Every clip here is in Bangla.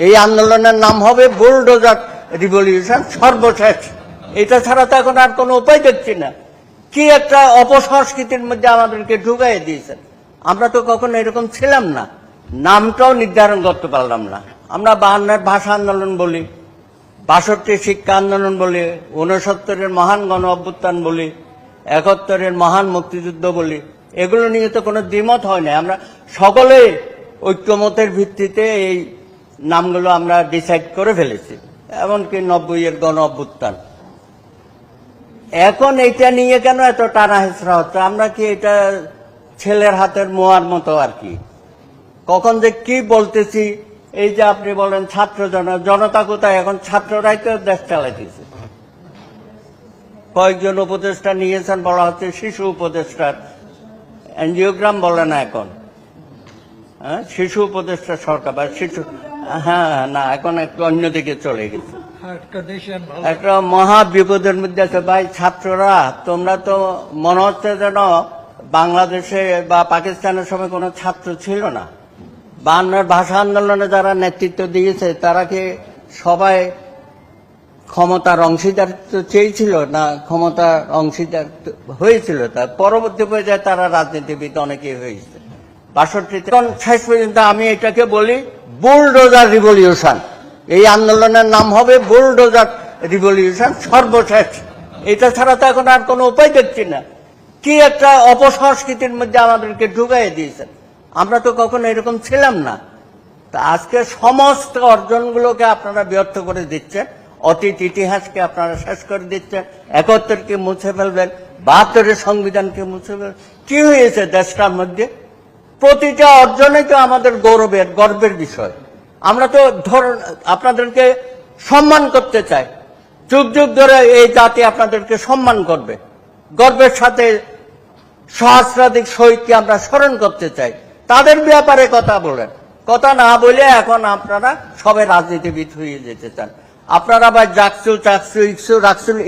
এই আন্দোলনের নাম হবে বুলডোজার রিভলিউশন, সর্বশেষ। এটা ছাড়া তো এখন আর কোনো উপায় দেখছি না। কি একটা অপসংস্কৃতির মধ্যে আমাদেরকে ঢুকাই দিয়েছেন। আমরা তো কখনো এরকম ছিলাম না, নামটাও নির্ধারণ করতে পারলাম না। আমরা 52-এর ভাষা আন্দোলন বলি, 62 শিক্ষা আন্দোলন বলি, 69-এর মহান গণ অভ্যুত্থান বলি, 71-এর মহান মুক্তিযুদ্ধ বলি। এগুলো নিয়ে তো কোনো দ্বিমত হয় না। আমরা সকলে ঐক্যমতের ভিত্তিতে এই নামগুলো আমরা ডিসাইড করে ফেলেছি, এমনকি 90-এর গণ অভ্যুত্থান। এখন এইটা নিয়ে কেন এত টানা হেঁচড়া হচ্ছে? আমরা কি এটা ছেলের হাতের মোয়ার মতো আর কি? কখন যে কি বলতেছি, এই যে আপনি বলেন ছাত্র জনতা কোথায়? এখন ছাত্ররাই তো দেশ চালাইতেছে। কয়েকজন উপদেষ্টা নিয়েছেন, বলা হচ্ছে শিশু উপদেষ্টার এনজিওগ্রাম বলে না এখন, হ্যাঁ, শিশু উপদেষ্টা সরকার বা শিশু, হ্যাঁ না, এখন একটু অন্যদিকে চলে গেছে। একটা মহা বিপদের মধ্যে আছে ভাই। ছাত্ররা, তোমরা তো মনে হচ্ছে যেন বাংলাদেশে বা পাকিস্তানের সময় কোনো ছাত্র ছিল না। 52-এর ভাষা আন্দোলনে যারা নেতৃত্ব দিয়েছে তারা কি সবাই ক্ষমতার অংশীদার চেয়েছিল না ক্ষমতার অংশীদার হয়েছিল? তার পরবর্তী পর্যায়ে তারা রাজনীতিবিদ অনেকেই হয়েছে। 62-তে শেষ পর্যন্ত আমি এটাকে বলি বুলডোজার রিভলিউশন। এই আন্দোলনের নাম হবে বুলডোজার রিভলিউশন, সর্বশেষ। এটা ছাড়া তো এখন আর কোনো উপায় দেখছি না। কি একটা অপসংস্কৃতির মধ্যে আমাদেরকে ঢুকাই দিয়েছেন। আমরা তো কখনো এরকম ছিলাম না। তা আজকে সমস্ত অর্জনগুলোকে আপনারা ব্যর্থ করে দিচ্ছেন, অতীত ইতিহাসকে আপনারা শেষ করে দিচ্ছেন, 71-কে মুছে ফেলবেন, 72-এর সংবিধানকে মুছে ফেলবেন। কি হয়েছে দেশটার মধ্যে? প্রতিটা অর্জনে তো আমাদের গর্বের বিষয়। আমরা তো আপনাদেরকে সম্মান করতে চাই। যুগ যুগ ধরে এই জাতি আপনাদেরকে সম্মান করবে। গর্বের সাথে সহস্রাধিক শহীদকে আমরা স্মরণ করতে চাই। তাদের ব্যাপারে কথা বলেন, কথা না বলে এখন আপনারা সবাই রাজনীতিবিদ হয়ে যেতে চান। আপনারা আবার রাকসুল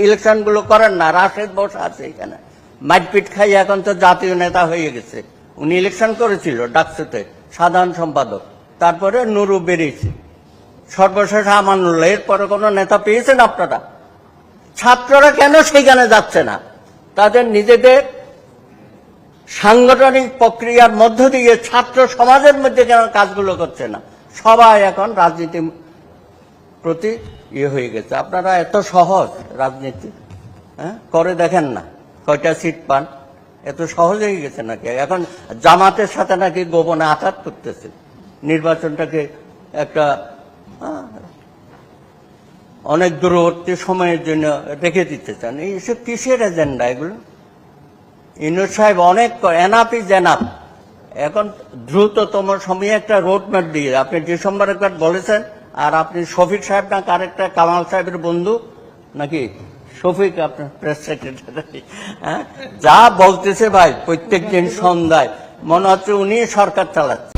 ইলেকশন গুলো করেন না। রাশেদ বসে আছে এখানে, মারপিট খাই এখন তো জাতীয় নেতা হয়ে গেছে। উনি ইলেকশন করেছিল ডাকসুতে, সাধারণ সম্পাদক। তারপরে নুরু বেরিয়েছে, সর্বশেষ আমানুল্লাহ। এরপরে কোনো নেতা পেয়েছেন আপনারা? ছাত্ররা কেন সেখানে যাচ্ছে না? তাদের নিজেদের সাংগঠনিক প্রক্রিয়ার মধ্য দিয়ে ছাত্র সমাজের মধ্যে কেন কাজগুলো করছে না? সবাই এখন রাজনীতির প্রতি হয়ে গেছে। আপনারা এত সহজ রাজনীতি করে দেখেন না, কয়টা সিট পান? এত সহজ হয়ে গেছে নাকি? এখন জামাতের সাথে নাকি গোপনে আঘাত করতেছে, নির্বাচনটাকে একটা অনেক দূরবর্তী সময়ের জন্য রেখে দিতে চান। এইসব কিসের এজেন্ডা এগুলো? ইউনূস সাহেব অনেক এনাফ ইজ এনাফ। এখন দ্রুততম সময়ে একটা রোডম্যাপ দিয়ে, আপনি ডিসেম্বর একবার বলেছেন, আর আপনি শফিক সাহেব না কারেক্টটা কামাল সাহেবের বন্ধু নাকি শফিক, আপনার প্রেস সেক্রেটারি, হ্যাঁ, যা বলতেছে ভাই প্রত্যেক দিন সন্ধ্যায়, মনে হচ্ছে উনি সরকার চালাচ্ছে।